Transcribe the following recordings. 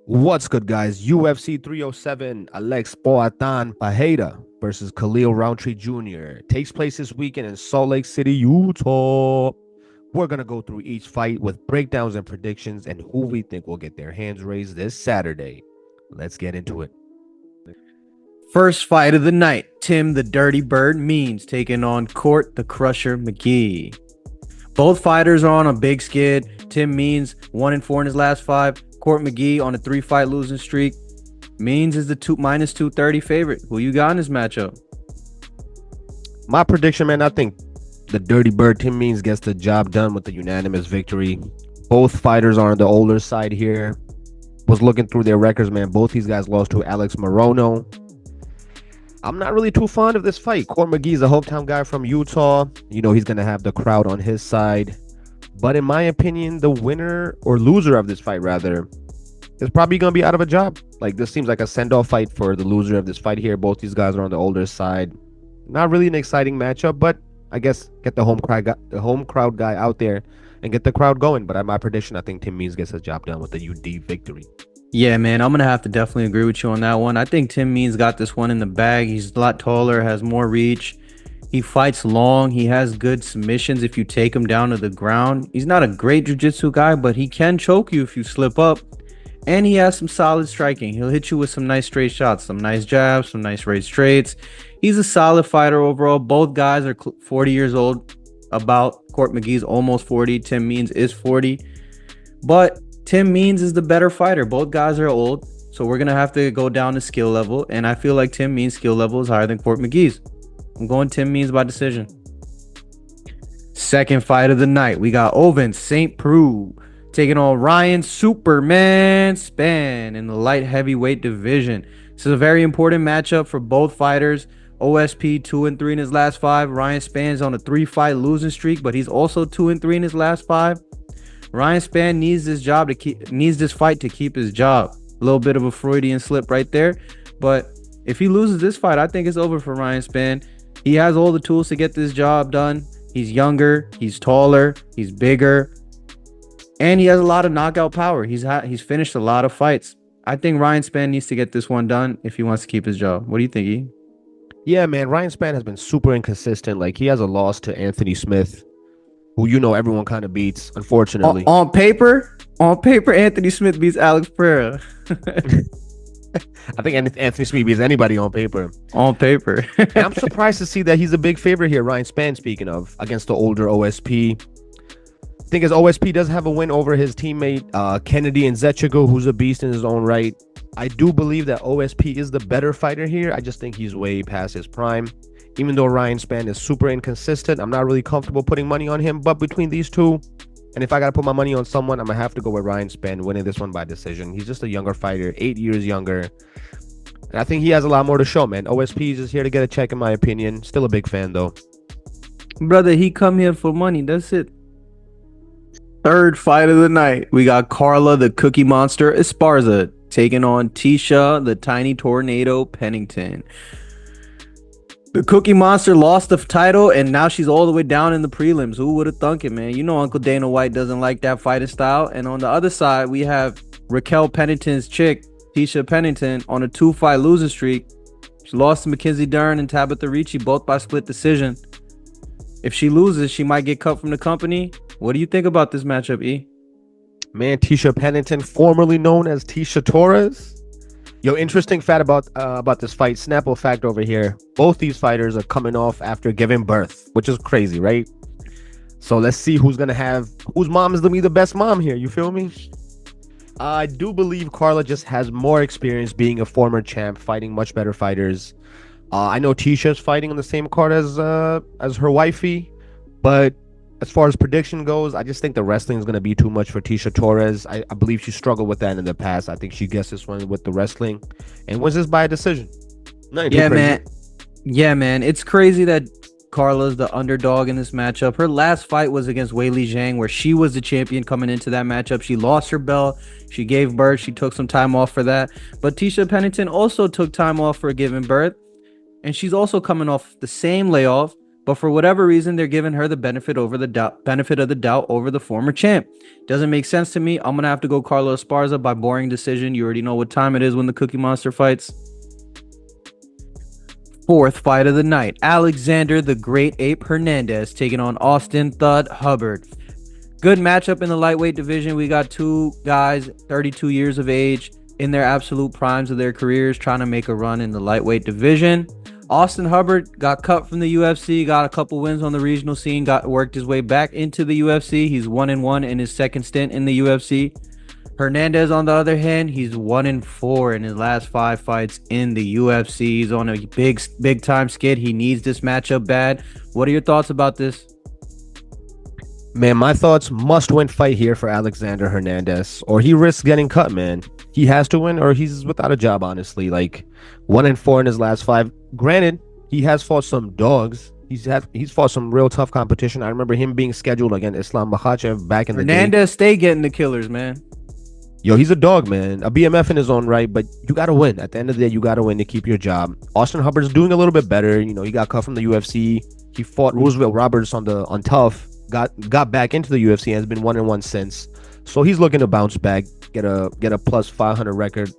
What's good, guys? UFC 307, Alex Poatan Pereira versus Khalil Roundtree Jr. takes place this weekend in Salt Lake City, Utah. We're going to go through each fight with breakdowns and predictions and who we think will get their hands raised this Saturday. Let's get into it. First fight of the night, Tim the Dirty Bird Means taking on Court the Crusher McGee. Both fighters are on a big skid. Tim Means 1-4 in his last five. Court McGee on a 3-fight losing streak. Means is the minus 230 favorite. Who you got in this matchup? My prediction, man, I think the Dirty Bird Tim Means gets the job done with the unanimous victory. Both fighters are on the older side here. Was looking through their records, man. Both these guys lost to Alex Morono. I'm not really too fond of this fight. Court McGee's a hometown guy from Utah. You know, he's going to have the crowd on his side. But in my opinion, the winner or loser of this fight, rather, is probably going to be out of a job. Like, this seems like a send-off fight for the loser of this fight here. Both these guys are on the older side. Not really an exciting matchup, but I guess get the home crowd guy out there and get the crowd going. But at my prediction, I think Tim Means gets his job done with the UD victory. Yeah, man, I'm going to have to definitely agree with you on that one. I think Tim Means got this one in the bag. He's a lot taller, has more reach. He fights long. He has good submissions if you take him down to the ground. He's not a great jiu-jitsu guy, but he can choke you if you slip up. And he has some solid striking. He'll hit you with some nice straight shots, some nice jabs, some nice raised straights. He's a solid fighter overall. Both guys are 40 years old. About Court McGee's almost 40. Tim Means is 40. But Tim Means is the better fighter. Both guys are old. So we're going to have to go down the skill level. And I feel like Tim Means' skill level is higher than Court McGee's. I'm going Tim Means by decision. Second fight of the night, we got Ovince St. Preux taking on Ryan Superman Spann in the light heavyweight division. This is a very important matchup for both fighters. OSP 2-3 in his last five. Ryan Spann's on a 3-fight losing streak, but he's also 2-3 in his last five. Ryan Spann needs this fight to keep his job. A little bit of a Freudian slip right there, but if he loses this fight, I think it's over for Ryan Spann. He has all the tools to get this job done. He's younger, he's taller, he's bigger, and he has a lot of knockout power. He's finished a lot of fights. I think Ryan Spann needs to get this one done if he wants to keep his job. What do you think, E? Yeah, man, Ryan Spann has been super inconsistent. Like, he has a loss to Anthony Smith, who, you know, everyone kind of beats, unfortunately. On paper, Anthony Smith beats Alex Pereira. I think Anthony Smith beats anybody on paper. On paper. And I'm surprised to see that he's a big favorite here, Ryan Spann, speaking of, against the older OSP. I think his OSP does have a win over his teammate, Kennedy Nzechukwu, who's a beast in his own right. I do believe that OSP is the better fighter here. I just think he's way past his prime. Even though Ryan Spann is super inconsistent, I'm not really comfortable putting money on him. But between these two, and if I got to put my money on someone, I'm going to have to go with Ryan Spann winning this one by decision. He's just a younger fighter, 8 years younger. And I think he has a lot more to show, man. OSP is just here to get a check, in my opinion. Still a big fan, though. Brother, he come here for money. That's it. Third fight of the night. We got Carla, the Cookie Monster Esparza, taking on Tisha, the Tiny Tornado Pennington. The Cookie Monster lost the title, and now she's all the way down in the prelims. Who would have thunk it, man? You know Uncle Dana White doesn't like that fighting style. And on the other side, we have Raquel Pennington's chick, Tisha Pennington, on a 2-fight losing streak. She lost to Mackenzie Dern and Tabitha Ricci, both by split decision. If she loses, she might get cut from the company. What do you think about this matchup, E? Man, Tisha Pennington, formerly known as Tisha Torres. Yo, interesting fact about this fight. Snapple fact over here. Both these fighters are coming off after giving birth, which is crazy, right? So let's see whose mom is gonna be the best mom here. You feel me? I do believe Carla just has more experience being a former champ, fighting much better fighters. I know Tisha's fighting on the same card as her wifey, but as far as prediction goes, I just think the wrestling is going to be too much for Tisha Torres. I believe she struggled with that in the past. I think she gets this one with the wrestling and wins this by a decision. Yeah, man. Yeah, man. It's crazy that Carla's the underdog in this matchup. Her last fight was against Weili Zhang, where she was the champion coming into that matchup. She lost her belt. She gave birth. She took some time off for that. But Tisha Pennington also took time off for giving birth. And she's also coming off the same layoff but for whatever reason, they're giving her the benefit of the doubt over the former champ. Doesn't make sense to me. I'm gonna have to go Carlos Esparza by boring decision. You already know what time it is when the Cookie Monster fights. Fourth fight of the night, Alexander the Great Ape Hernandez taking on Austin Thud Hubbard. Good matchup in the lightweight division. We got two guys, 32 years of age, in their absolute primes of their careers, trying to make a run in the lightweight division. Austin Hubbard got cut from the UFC, got a couple wins on the regional scene, worked his way back into the UFC. He's 1-1 in his second stint in the UFC. Hernandez, on the other hand, he's 1-4 in his last 5 fights in the UFC. He's on a big time skid. He needs this matchup bad. What are your thoughts about this? Man, my thoughts, must-win fight here for Alexander Hernandez, or he risks getting cut, man. He has to win, or he's without a job, honestly. Like, 1-4 in his last 5. Granted, he has fought some dogs. He's fought some real tough competition. I remember him being scheduled against Islam Makhachev back in the day. Hernandez stay getting the killers, man. Yo, he's a dog, man. A BMF in his own right, but you got to win. At the end of the day, you got to win to keep your job. Austin Hubbard's doing a little bit better. You know, he got cut from the UFC. He fought Roosevelt Roberts on Tough. Got back into the UFC and has been 1-1 since. So he's looking to bounce back, get a plus 500 record.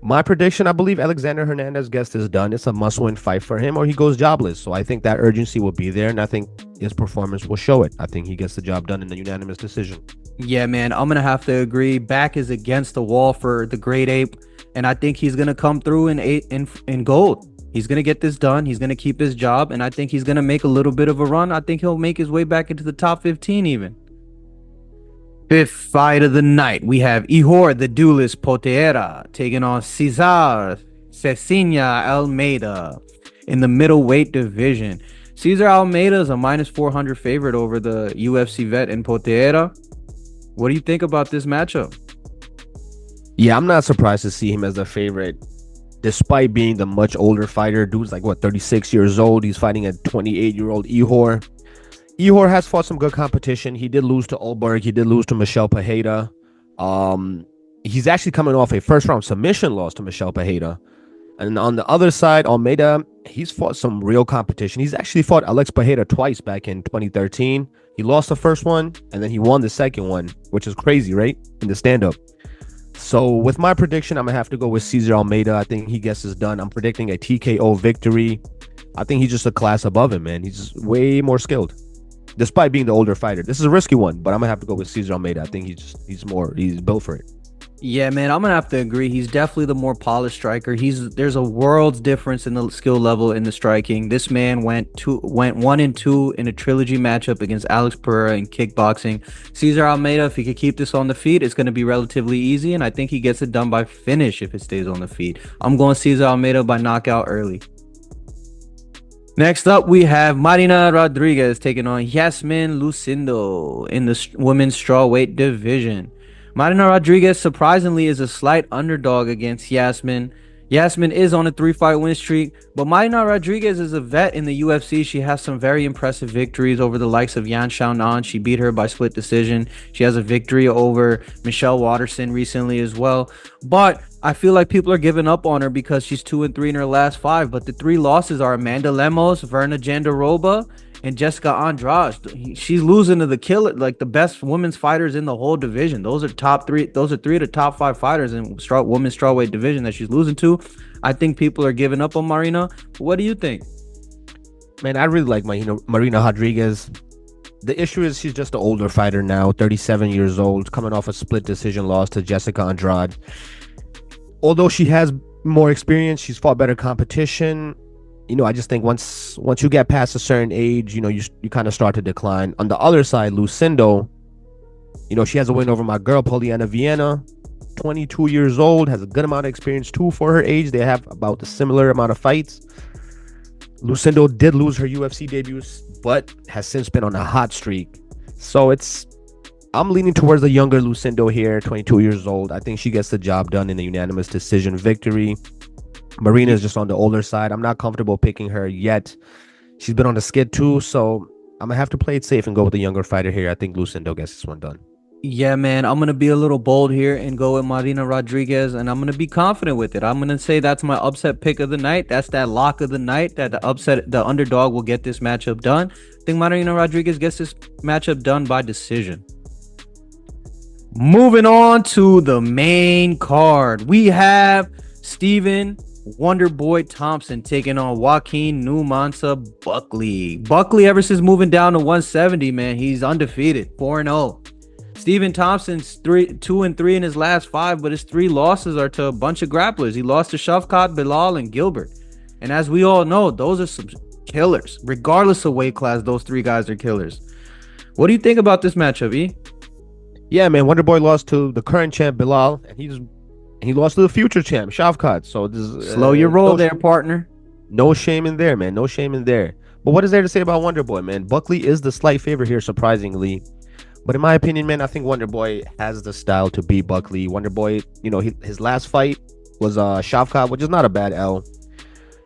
My prediction, I believe Alexander Hernandez gets this done. It's a must-win fight for him, or he goes jobless. So I think that urgency will be there, and I think his performance will show it. I think he gets the job done in a unanimous decision. Yeah, man, I'm gonna have to agree. Back is against the wall for the Great Ape, and I think he's gonna come through in gold. He's gonna get this done. He's gonna keep his job, and I think he's gonna make a little bit of a run. I think he'll make his way back into the top 15 even. Fifth fight of the night, we have Ihor the Duelist Poera taking on Cesar Cecilia Almeida in the middleweight division. Cesar Almeida is a minus 400 favorite over the UFC vet in Poera. What do you think about this matchup? Yeah, I'm not surprised to see him as a favorite, despite being the much older fighter. Dude's like, 36 years old. He's fighting a 28-year-old Ihor. Ihor has fought some good competition. He did lose to Ulberg. He did lose to Michel Pereira. He's actually coming off a first-round submission loss to Michel Pereira. And on the other side, Almeida, he's fought some real competition. He's actually fought Alex Pereira twice back in 2013. He lost the first one, and then he won the second one, which is crazy, right? In the stand-up. So with my prediction, I'm going to have to go with Cesar Almeida. I think he gets this done. I'm predicting a TKO victory. I think he's just a class above him, man. He's just way more skilled, despite being the older fighter. This is a risky one, but I'm going to have to go with Cesar Almeida. I think he's built for it. Yeah, man, I'm gonna have to agree. He's definitely the more polished striker. There's a world's difference in the skill level in the striking. This man went 1-2 in a trilogy matchup against Alex Pereira in kickboxing. Cesar Almeida, if he could keep this on the feet, it's gonna be relatively easy, and I think he gets it done by finish if it stays on the feet. I'm going Cesar Almeida by knockout early. Next up, we have Marina Rodriguez taking on Yasmin Lucendo in the women's strawweight division. Marina Rodriguez, surprisingly, is a slight underdog against Yasmin. Yasmin is on a 3-fight win streak, but Marina Rodriguez is a vet in the UFC. She has some very impressive victories over the likes of Yan Xiaonan. She beat her by split decision. She has a victory over Michelle Waterson recently as well. But I feel like people are giving up on her because she's 2-3 in her last 5. But the 3 losses are Amanda Lemos, Verna Jandiroba, and Jessica Andrade. She's losing to the killer, like the best women's fighters in the whole division. Those are 3 of the top 5 fighters in women's strawweight division that she's losing to. I think people are giving up on Marina. What do you think? Man, I really like Marina Rodriguez. The issue is she's just an older fighter now, 37 years old, coming off a split decision loss to Jessica Andrade. Although she has more experience, she's fought better competition. I just think once you get past a certain age, you kind of start to decline. On the other side, Lucendo, she has a win over my girl, Julianna Vieira, 22 years old, has a good amount of experience too for her age. They have about the similar amount of fights. Lucendo did lose her UFC debut, but has since been on a hot streak. So I'm leaning towards the younger Lucendo here, 22 years old. I think she gets the job done in a unanimous decision victory. Marina is just on the older side. I'm not comfortable picking her yet. She's been on the skid too, so I'm gonna have to play it safe and go with the younger fighter here. I think Lucendo gets this one done. Yeah, man, I'm gonna be a little bold here and go with Marina Rodriguez, and I'm gonna be confident with it. I'm gonna say that's my upset pick of the night. That's that lock of the night. That the underdog will get this matchup done. I think Marina Rodriguez gets this matchup done by decision. Moving on to the main card, we have Stephen Wonderboy Thompson taking on Joaquin Numanza Buckley. Buckley, ever since moving down to 170, man, he's undefeated, 4-0. Stephen Thompson's 2-3 in his last 5, but his 3 losses are to a bunch of grapplers. He lost to Shavkat, Bilal, and Gilbert. And as we all know, those are some killers. Regardless of weight class, those 3 guys are killers. What do you think about this matchup, E? Yeah, man, Wonderboy lost to the current champ Bilal, and he lost to the future champ Shavkat. So this is, Slow your roll there, partner. No shame in there, man. No shame in there. But what is there to say about Wonderboy, man? Buckley is the slight favorite here, surprisingly. But in my opinion, man, I think Wonderboy has the style to beat Buckley. Wonderboy, his last fight was Shavkat, which is not a bad L.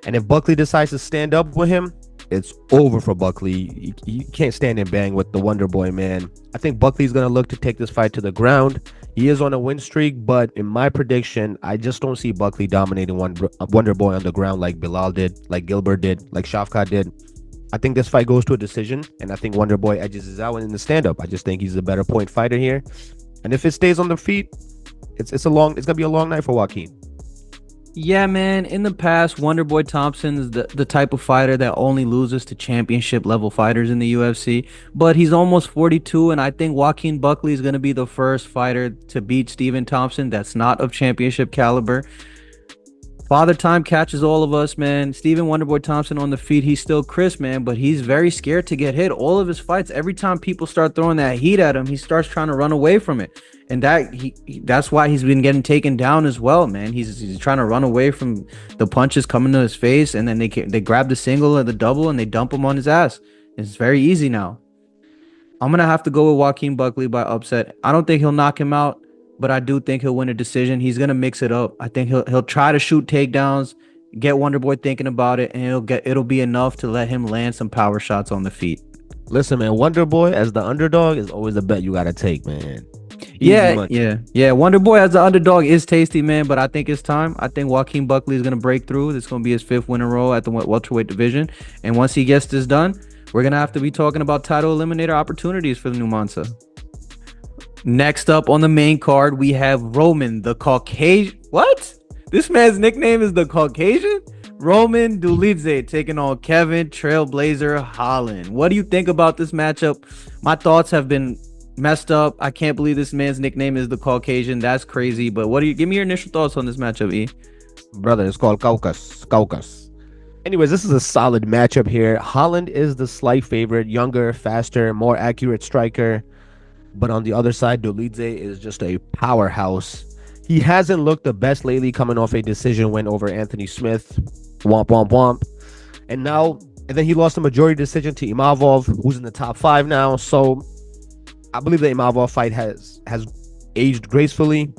And if Buckley decides to stand up with him, it's over for Buckley. He can't stand and bang with the Wonderboy, man. I think Buckley's going to look to take this fight to the ground. He is on a win streak, but in my prediction, I just don't see Buckley dominating Wonderboy on the ground like Bilal did, like Gilbert did, like Shavkat did. I think this fight goes to a decision, and I think Wonderboy edges his out in the stand-up. I just think he's a better point fighter here. And if it stays on the feet, it's gonna be a long night for Joaquin. Yeah, man. In the past, Wonderboy Thompson is the type of fighter that only loses to championship level fighters in the UFC. But he's almost 42, and I think Joaquin Buckley is going to be the first fighter to beat Stephen Thompson that's not of championship caliber. Father Time catches all of us, man. Stephen Wonderboy Thompson on the feet, he's still crisp, man, but he's very scared to get hit. All of his fights, every time people start throwing that heat at him, he starts trying to run away from it. And that's why he's been getting taken down as well, man. He's trying to run away from the punches coming to his face, and then they grab the single or the double and they dump him on his ass. It's very easy now. I'm gonna have to go with Joaquin Buckley by upset. I don't think he'll knock him out, but I do think he'll win a decision. He's gonna mix it up. I think he'll try to shoot takedowns, get Wonderboy thinking about it, and it'll be enough to let him land some power shots on the feet. Listen, man, Wonderboy as the underdog is always a bet you gotta take, man. Yeah. Wonderboy as the underdog is tasty, man, but I think it's time. I think Joaquin Buckley is going to break through. This is going to be his 5th win in a row at the welterweight division. And once he gets this done, we're going to have to be talking about title eliminator opportunities for the Numanza. Next up on the main card, we have Roman, the Caucasian. What? This man's nickname is the Caucasian? Roman Dolidze taking on Kevin Trailblazer Holland. What do you think about this matchup? My thoughts have been messed up. I can't believe this man's nickname is the Caucasian. That's crazy. But give me your initial thoughts on this matchup, E? Brother, it's called Caucus. Anyways, this is a solid matchup here. Holland is the slight favorite, younger, faster, more accurate striker. But on the other side, Dolidze is just a powerhouse. He hasn't looked the best lately, coming off a decision win over Anthony Smith. Womp, womp, womp. And then he lost a majority decision to Imavov, who's in the top 5 now. So I believe the Imavov fight has aged gracefully.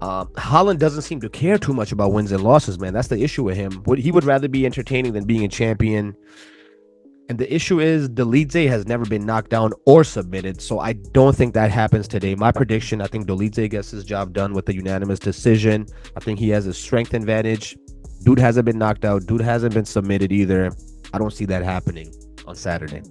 Holland doesn't seem to care too much about wins and losses, man. That's the issue with him. He would rather be entertaining than being a champion. And the issue is Dolidze has never been knocked down or submitted, so I don't think that happens today. My prediction, I think Dolidze gets his job done with a unanimous decision. I think he has a strength advantage. Dude hasn't been knocked out. Dude hasn't been submitted either. I don't see that happening on Saturday.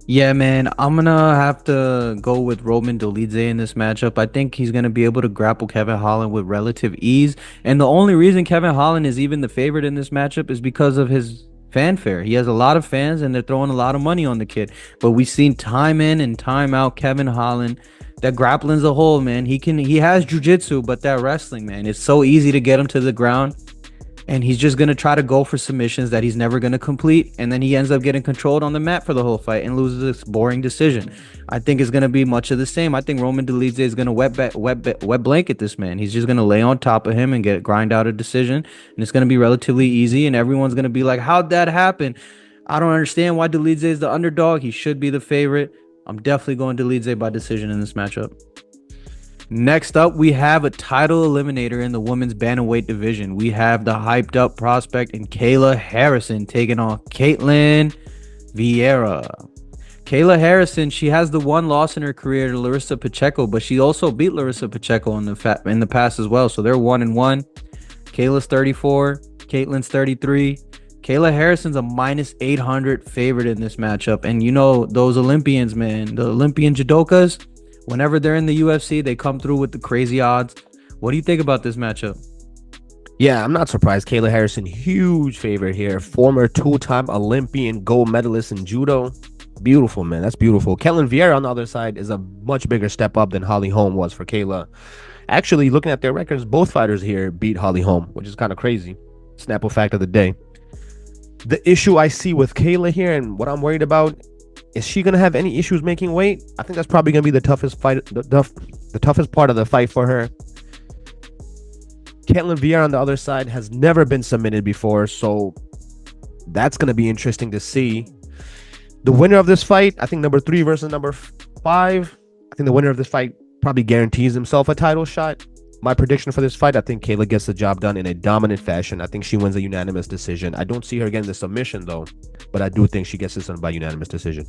Yeah, man, I'm gonna have to go with Roman Dolidze in this matchup. I think he's gonna be able to grapple Kevin Holland with relative ease. And the only reason Kevin Holland is even the favorite in this matchup is because of his fanfare. He has a lot of fans and they're throwing a lot of money on the kid. But we've seen time in and time out Kevin Holland, that grappling's a whole, man. He has jiu-jitsu, but that wrestling, man, it's so easy to get him to the ground. And he's just going to try to go for submissions that he's never going to complete. And then he ends up getting controlled on the mat for the whole fight and loses this boring decision. I think it's going to be much of the same. I think Roman Dolidze is going to wet blanket this man. He's just going to lay on top of him and grind out a decision. And it's going to be relatively easy. And everyone's going to be like, how'd that happen? I don't understand why Dolidze is the underdog. He should be the favorite. I'm definitely going Dolidze by decision in this matchup. Next up, we have a title eliminator in the women's bantamweight division. We have the hyped up prospect in Kayla Harrison taking on Caitlin Vieira. Kayla Harrison, she has the one loss in her career to Larissa Pacheco, but she also beat Larissa Pacheco in the past as well. So they're 1-1. Kayla's 34, Caitlin's 33. Kayla Harrison's a minus 800 favorite in this matchup. And you know, those Olympians, man, the Olympian judokas, whenever they're in the UFC, they come through with the crazy odds. What do you think about this matchup? Yeah, I'm not surprised. Kayla Harrison, huge favorite here. Former two-time Olympian gold medalist in judo. Beautiful, man. That's beautiful. Ketlen Vieira on the other side is a much bigger step up than Holly Holm was for Kayla. Actually, looking at their records, both fighters here beat Holly Holm, which is kind of crazy. Snapple fact of the day. The issue I see with Kayla here and what I'm worried about, is she going to have any issues making weight? I think that's probably going to be the toughest fight, the toughest part of the fight for her. Ketlen Vieira on the other side has never been submitted before, so that's going to be interesting to see. The winner of this fight, I think number 3 versus number 5. I think the winner of this fight probably guarantees himself a title shot. My prediction for this fight, I think Kayla gets the job done in a dominant fashion. I think she wins a unanimous decision. I don't see her getting the submission, though, but I do think she gets this done by unanimous decision.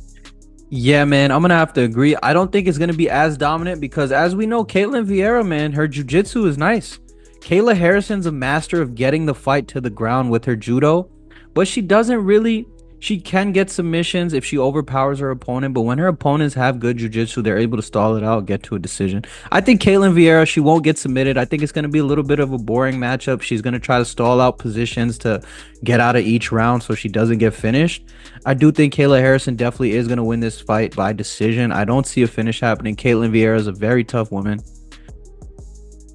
Yeah, man, I'm going to have to agree. I don't think it's going to be as dominant because, as we know, Ketlen Vieira, man, her jiu-jitsu is nice. Kayla Harrison's a master of getting the fight to the ground with her judo, but she doesn't really... She can get submissions if she overpowers her opponent, but when her opponents have good jiu-jitsu, they're able to stall it out, get to a decision. I think Ketlen Vieira, she won't get submitted. I think it's going to be a little bit of a boring matchup. She's going to try to stall out positions to get out of each round so she doesn't get finished. I do think Kayla Harrison definitely is going to win this fight by decision. I don't see a finish happening. Ketlen Vieira is a very tough woman.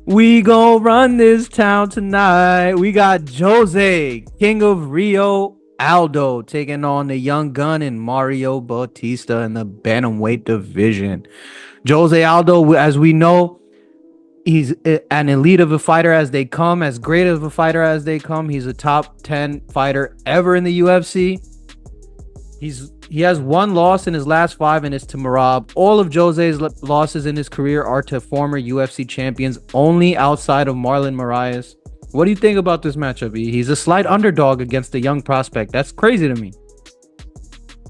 We gon' run this town tonight. We got Jose, King of Rio, Aldo taking on the young gun and Mario Bautista in the bantamweight division. Jose Aldo, as we know, he's an elite of a fighter as they come, as great of a fighter as they come. He's a top 10 fighter ever in the UFC. He has one loss in his last 5, and it's to Merab. All of Jose's losses in his career are to former UFC champions, only outside of Marlon Moraes. What do you think about this matchup, E? He's a slight underdog against a young prospect. That's crazy to me.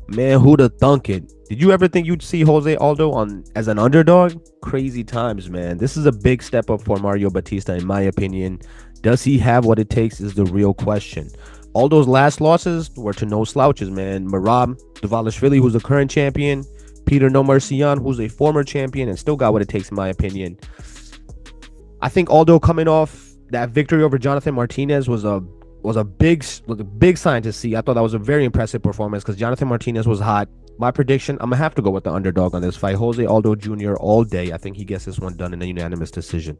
Man, who'd have thunk it? Did you ever think you'd see Jose Aldo as an underdog? Crazy times, man. This is a big step up for Mario Bautista, in my opinion. Does he have what it takes is the real question. Aldo's last losses were to no slouches, man. Merab Dvalishvili, who's the current champion. Peter No Mercian, who's a former champion and still got what it takes, in my opinion. I think Aldo coming off that victory over Jonathan Martinez was a big sign to see. I thought that was a very impressive performance because Jonathan Martinez was hot. My prediction, I'm gonna have to go with the underdog on this fight. Jose Aldo Jr. all day. I think he gets this one done in a unanimous decision.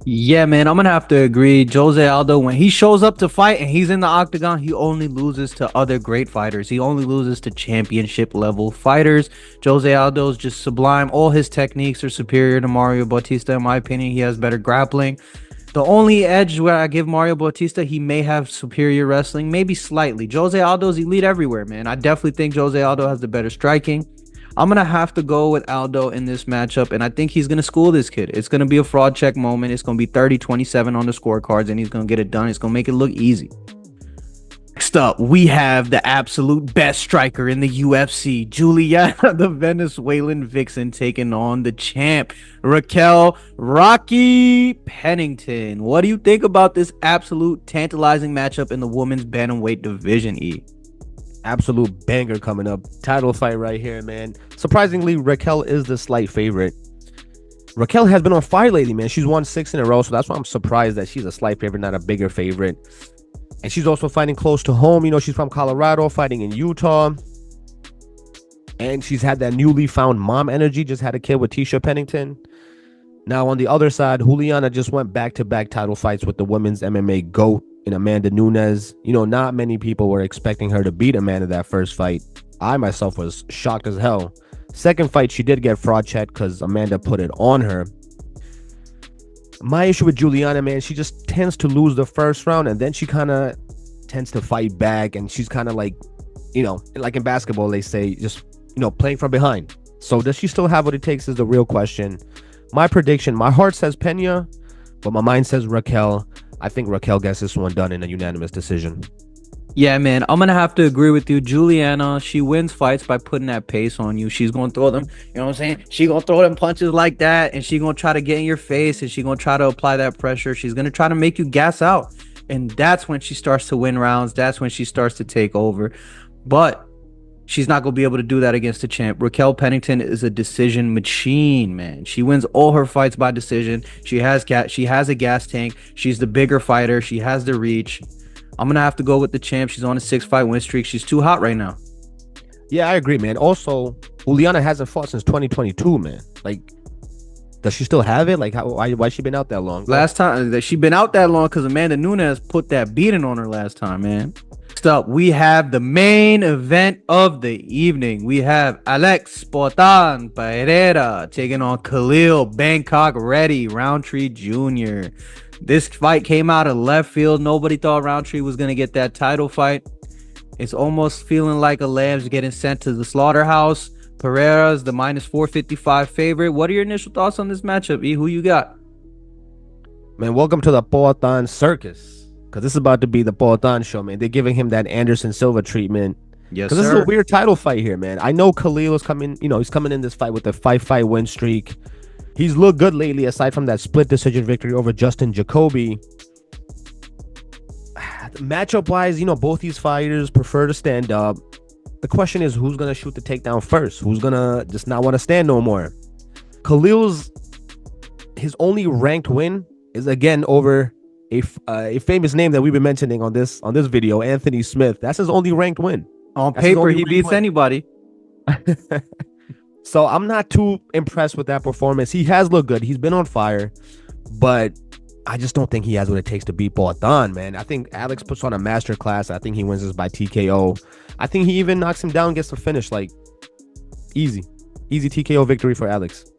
Yeah, man, I'm gonna have to agree. Jose Aldo, when he shows up to fight and he's in the octagon, he only loses to other great fighters. He only loses to championship level fighters. Jose Aldo is just sublime. All his techniques are superior to Mario Bautista, in my opinion. He has better grappling. The only edge where I give Mario Bautista, he may have superior wrestling, maybe slightly. Jose Aldo's elite everywhere, man. I definitely think Jose Aldo has the better striking. I'm going to have to go with Aldo in this matchup, and I think he's going to school this kid. It's going to be a fraud check moment. It's going to be 30-27 on the scorecards, and he's going to get it done. It's going to make it look easy. Next up, we have the absolute best striker in the UFC, Julianna, the Venezuelan vixen, taking on the champ, Raquel Rocky Pennington. What do you think about this absolute tantalizing matchup in the women's bantamweight division, E? Absolute banger coming up. Title fight right here, man. Surprisingly, Raquel is the slight favorite. Raquel has been on fire lately, man. She's won 6 in a row, so that's why I'm surprised that she's a slight favorite, not a bigger favorite. And she's also fighting close to home. You know, she's from Colorado, fighting in Utah. And she's had that newly found mom energy. Just had a kid with Tisha Pennington. Now, on the other side, Julianna just went back-to-back title fights with the women's MMA GOAT in Amanda Nunes. You know, not many people were expecting her to beat Amanda that first fight. I myself was shocked as hell. Second fight, she did get fraud checked because Amanda put it on her. My issue with Julianna, man, she just tends to lose the first round, and then she kind of tends to fight back, and she's kind of like, you know, like in basketball, they say, just, you know, playing from behind. So does she still have what it takes is the real question. My prediction, my heart says Pena, but my mind says Raquel. I think Raquel gets this one done in a unanimous decision. Yeah, man, I'm gonna have to agree with you. Julianna, she wins fights by putting that pace on you. She's gonna throw them, you know what I'm saying? She gonna throw them punches like that, and she gonna try to get in your face, and she gonna try to apply that pressure. She's gonna try to make you gas out, and that's when she starts to win rounds. That's when she starts to take over. But she's not gonna be able to do that against the champ. Raquel Pennington is a decision machine, man. She wins all her fights by decision. She has a gas tank. She's the bigger fighter. She has the reach. I'm gonna have to go with the champ. She's on a 6-fight win streak. She's too hot right now. Yeah, I agree, man. Also, Julianna hasn't fought since 2022, man. Like, does she still have it? Like, why she been out that long? Last time that she been out that long because Amanda Nunes put that beating on her last time, man. Next up, we have the main event of the evening. We have Alex Poatan Pereira taking on Khalil Bangkok Ready Roundtree Jr. This fight came out of left field. Nobody thought Roundtree was going to get that title fight. It's almost feeling like a lamb's getting sent to the slaughterhouse. Pereira's the minus 455 favorite. What are your initial thoughts on this matchup, E? Who you got? Man, welcome to the Poatan circus. Because this is about to be the Poatan show, man. They're giving him that Anderson Silva treatment. Yes, sir. Because this is a weird title fight here, man. I know Khalil is coming, he's coming in this fight with a 5-fight win streak. He's looked good lately, aside from that split decision victory over Justin Jacoby. Matchup-wise, both these fighters prefer to stand up. The question is, who's going to shoot the takedown first? Who's going to just not want to stand no more? His only ranked win is, again, over a famous name that we've been mentioning on this video, Anthony Smith. That's his only ranked win. On paper, he beats anybody. So I'm not too impressed with that performance. He has looked good. He's been on fire, but I just don't think he has what it takes to beat Poatan, man. I think Alex puts on a masterclass. I think he wins this by TKO. I think he even knocks him down, gets the finish. Like, easy TKO victory for Alex.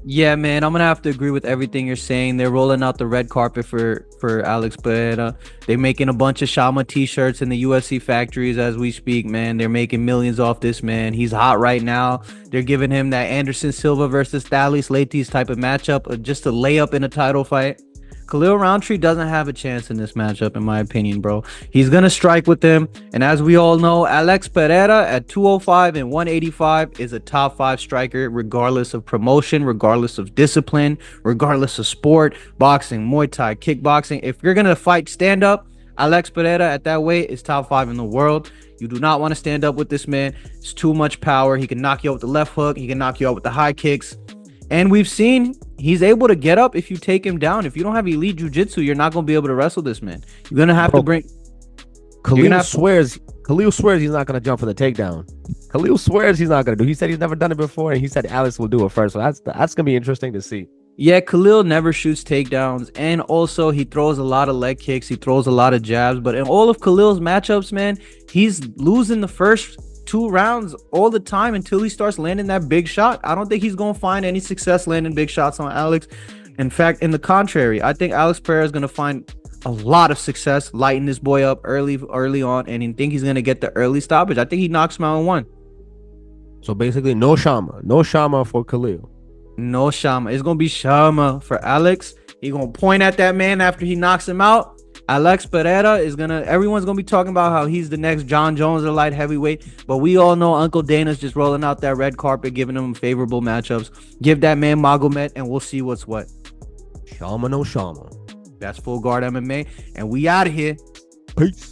Yeah, man, I'm gonna have to agree with everything you're saying. They're rolling out the red carpet for Alex Pereira. They're making a bunch of Shama t-shirts in the UFC factories as we speak, man. They're making millions off this man. He's hot right now. They're giving him that Anderson Silva versus Thales Leites type of matchup, just a layup in a title fight. Khalil Rountree doesn't have a chance in this matchup, in my opinion, bro. He's going to strike with him. And as we all know, Alex Pereira at 205 and 185 is a top 5 striker, regardless of promotion, regardless of discipline, regardless of sport, boxing, Muay Thai, kickboxing. If you're going to fight stand up, Alex Pereira at that weight is top 5 in the world. You do not want to stand up with this man. It's too much power. He can knock you out with the left hook. He can knock you out with the high kicks. And we've seen he's able to get up if you take him down. If you don't have elite jiu-jitsu, you're not going to be able to wrestle this man. You're going to have to bring... Khalil swears he's not going to jump for the takedown. Khalil swears he's not going to do. He said he's never done it before, and he said Alex will do it first. So that's going to be interesting to see. Yeah, Khalil never shoots takedowns, and also he throws a lot of leg kicks. He throws a lot of jabs, but in all of Khalil's matchups, man, he's losing the first 2 rounds all the time until he starts landing that big shot. I don't think he's going to find any success landing big shots on Alex. In fact, in the contrary, I think Alex Pereira is going to find a lot of success lighting this boy up early on, and I think he's going to get the early stoppage. I think he knocks him out in 1. So basically, no Shama for Khalil. No Shama. It's going to be Shama for Alex. He's going to point at that man after he knocks him out. Alex Pereira everyone's going to be talking about how he's the next John Jones of light heavyweight, but we all know Uncle Dana's just rolling out that red carpet, giving him favorable matchups. Give that man Magomed, and we'll see what's what. Shama, no Shama. That's Full Guard MMA, and we out of here. Peace.